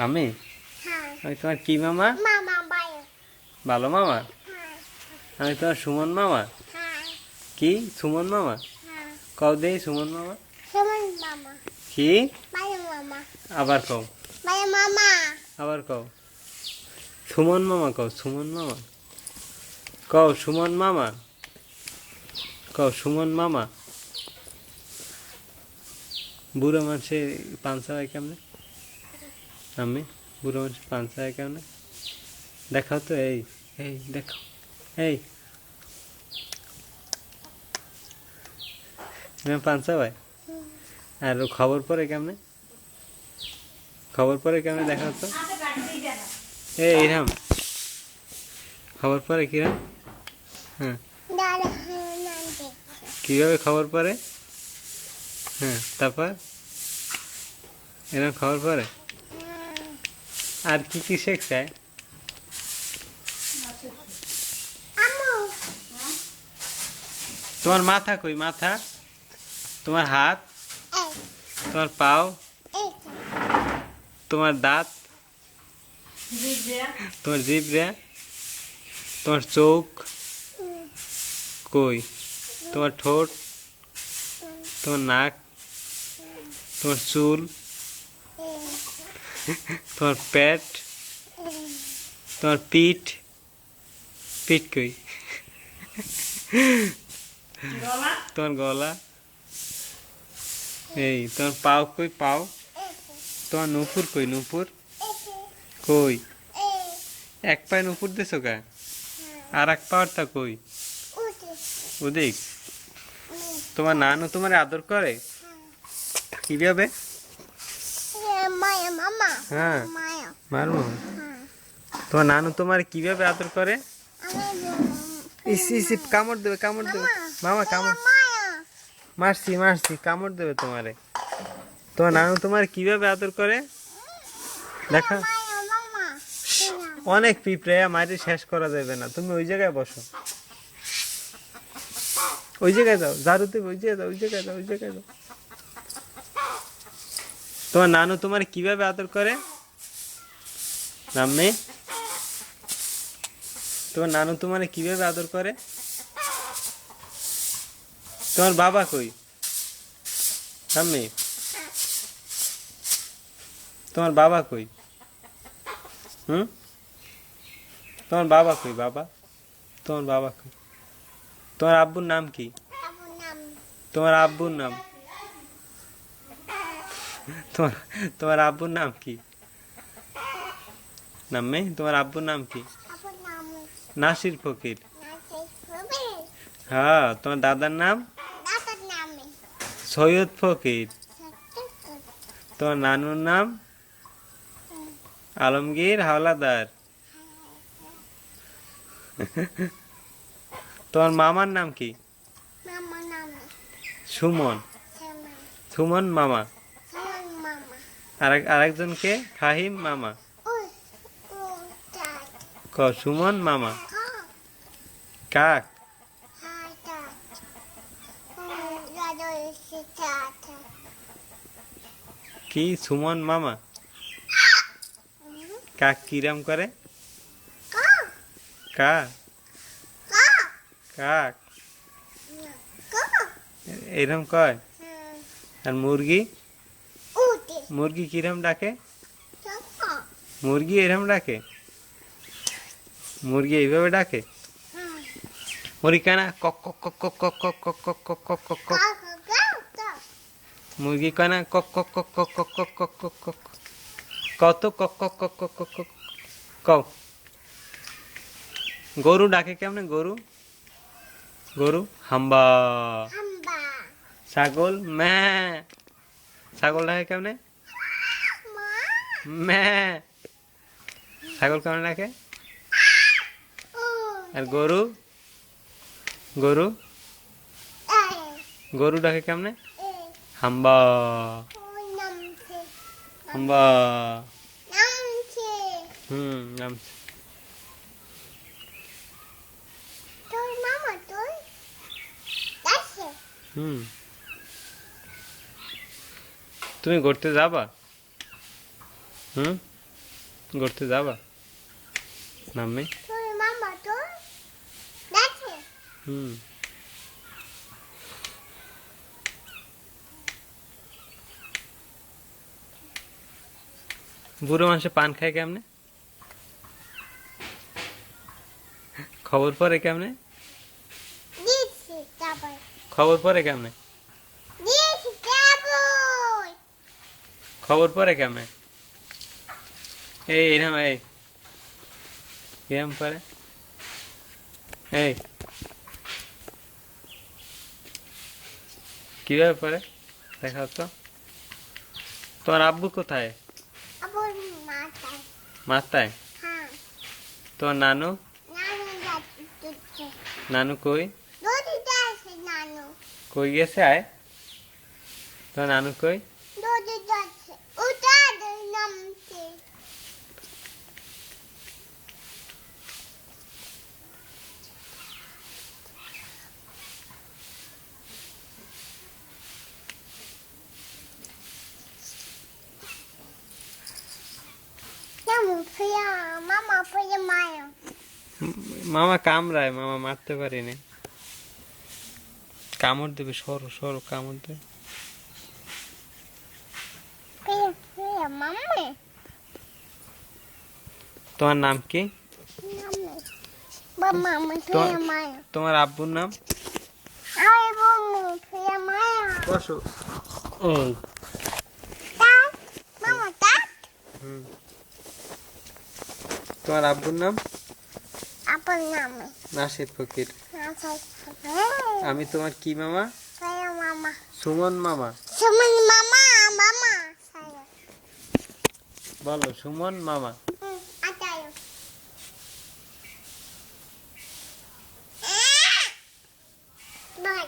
আমি হ্যাঁ আমি তোমার কি মামা? মামা বায়ু ভালো মামা। হ্যাঁ আমি তোমার সুমন মামা। হ্যাঁ কি সুমন মামা? হ্যাঁ কও দেই সুমন মামা। সুমন মামা কি? বায়ু মামা আবার কও। বায়ু মামা আবার কও। সুমন মামা কও, সুমন মামা। কও সুমন মামা। কও সুমন মামা। বুড়ো মানুষে পাঞ্চা হয় কেমনে? আমি বুড়ো মানুষের পাঞ্চা হয় কেমনে? দেখাও তো, এই এই দেখাও, এই পাঞ্চা হয়। আর ও খবর পড়ে কেমনে? খবর পড়ে কেমনে দেখাও তো। এইরাম খবর পড়ে কিরাম? হ্যাঁ, দাদা নানতে কিভাবে খবর পড়ে? হ্যাঁ, তারপর এরকম খবর পড়ে। আর কি কি শেখছে? আমু তোমার মাথা কই? মাথা, তোমার হাত, এই তোমার পাও, এই তোমার দাঁত, তোমার জিভ রে, তোমার চোখ কই, তোমার ঠোঁট, তোমার নাক, তোমার চুল, তোমার পেট, তোমার পিঠ, পিঠ কই, তোমার গলা, এই তোমার পাও কই? পাও, তোমার নুপুর কই? নুপুর কই? এক পায়ে নুপুর দিছো কা? আর এক পাওয়ারটা কই? ওদিক। তোমার নানু তোমার আদর করে কিভাবে? মায়া মামা হ্যাঁ, মায়া মারবো। তোমার নানু তোমার কিভাবে আদর করে? ইস ইস ইস, কামড় দেবে, কামড় দেবে মামা, কামড়। মায়া মারছি মারছি, কামড় দেবে তোমারে। তোমার নানু তোমার কিভাবে আদর করে দেখা। মায়া মামা অনেক পিঁপড়ে, মারি শেষ করা যাবে না। তুমি ওই জায়গায় বসো, ওই জায়গায় যাও, ঝাড়ু দেবে, ওই জায়গায় যাও, ওই জায়গায় যাও, ওই জায়গায় যাও। তোমার নানু তোমার কিভাবে আদর করে নাম্মি? তোমার নানু তোমার কিভাবে আদর করে? তোমার বাবা কই নাম্মি? তোমার বাবা কই? হুম, তোমার বাবা কই? বাবা, তোমার বাবা কই? তোমার আব্বুর নাম কি? আবু নাম তোমার আব্বুর নাম, তোমার তোমার আব্বুর নাম কি নাম্মি? তোমার আব্বুর নাম কি? আবু নাম নাসির ফকির। নাসে হবে হ্যাঁ, তোমার দাদার নাম দাদার নামে সৈয়দ ফকির। সত্য তোমার নানুর নাম আলমগীর হাওলাদার। তোমার মামার নাম কি? মামা নামে সুমন। সেমা সুমন মামা। সেমন মামা আরেকজনকে ফাহিম মামা। ওই ও চাট ক সুমন মামা। খা কাক হাই চাট ও দাদা এসে চাট কি? সুমন মামা। কাক কিরাম করে? কা কা কা কাক কা এরম কয়। আর মুরগি? উঠে মুরগি কিরম ডাকে? চাকা মুরগি এরম ডাকে? মুরগি এইভাবে ডাকে? মুরগি কানা কক কক কক কক কক কক কক কক কক কক কক কক। কা কা কা মুরগি কানা কক কক কক কক কক কক কক কক কক। কত কক কক কক কক কক কক। কও। গরু ডাকে কেমনে? গরু, গরু হাম্বা। হাম্বা ছাগল ম্যা। ছাগল ডাকে কেমনে? মা ম্যা। ছাগল কেমনে ডাকে? ও আর গরু? গরু, এ গরু ডাকে কেমনে? এ হাম্বা ও নামছে হাম্বা। নামছে নাম। তোর মামা তোর আছে হুম, তুমি ঘুরতে যাবা? হুম, ঘুরতে যাবা নামে? তোর মামা তোর দেখে হুম। বুড়ো মানুষে পান খায় কেমনে? খবর পরে কেমনে? দিয়েছি তারপর খবর পরে কেমনে? দিয়েছি তারপর খবর পরে কেমনে? এই এরম এই এরম পরে এই কিভাবে পরে দেখাও তো। তোমার আব্বু কোথায়? আবার মাথায় মাথায়। হ্যাঁ তোমার নানু? নানু যাচ্ছে নানু কই? দড়িতে আছে নানু কই গেছে আয়? তোমার নানু কই? দড়ি যাচ্ছে ওটা নামছে মামা ফিরে মায়া মামা কামড়ায়, মামা মারতে পারিনি। কামড় দেবে, সরো সরো, কামড় দেবে। ফিরে ফিরে মাম্মে তোমার নাম কি? মাম্মা ফিরে মায়া তোমার আব্বুর নাম? আরে বম্মু ফিরে মায়া বসো। এই তাত মামা তাত হুম। তোমার আব্বুর নাম? আপন নামে নাসির ফকির। আচ্ছা আমি তোমার কি মামা? ফিরে মামা সুমন মামা। সুমন মামা মামা সায়া বলো সুমন মামা। আটায়ো বাই